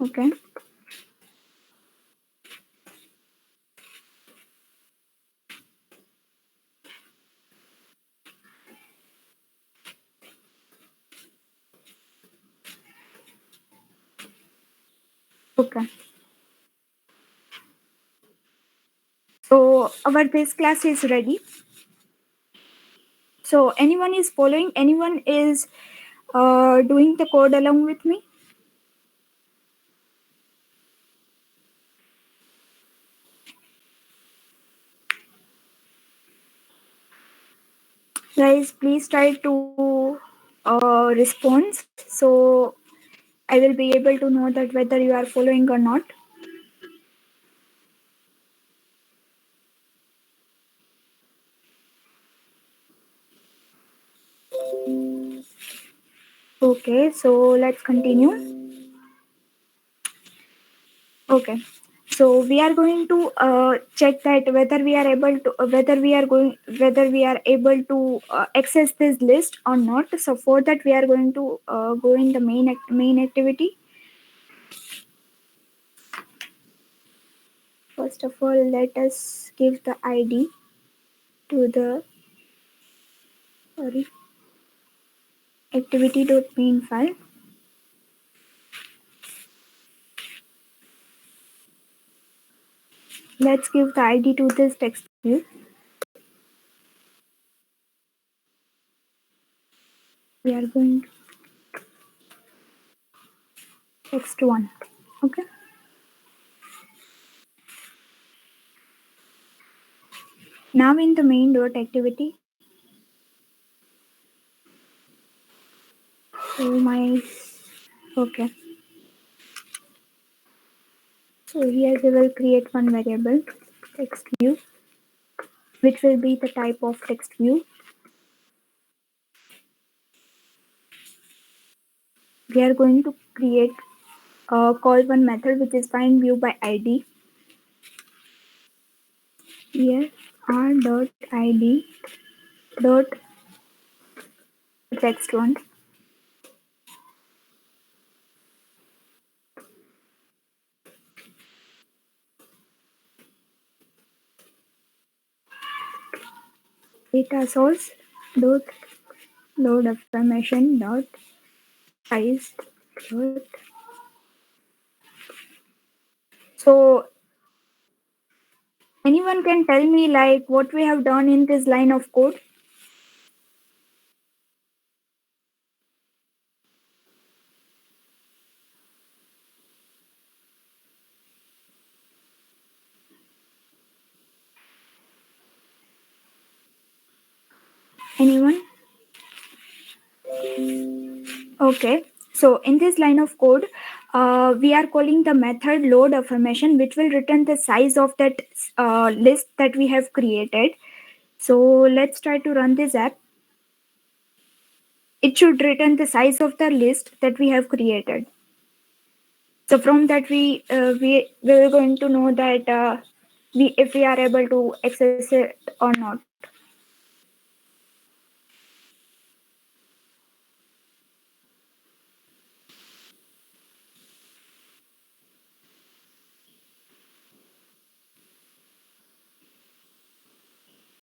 Okay. Okay. So our base class is ready. So anyone is following? Anyone is doing the code along with me? Guys, please try to respond. So I will be able to know that whether you are following or not. Okay, so let's continue. Okay, so we are going to check that whether we are able to whether we are able to access this list or not. So for that we are going to go in the main activity. First of all, let us give the ID to the activity.main file. Let's give the ID to this text view. We are going to text 1. Okay. Now in the main.activity, okay. So here we will create one variable, text view, which will be the type of text view. We are going to create call one method which is find view by ID. Here r.id dot text one. Data source dot load affirmation dot size dot. So anyone can tell me like what we have done in this line of code? Anyone? Okay, so in this line of code, we are calling the method load affirmation, which will return the size of that list that we have created. So let's try to run this app. It should return the size of the list that we have created. So from that we are going to know that if we are able to access it or not.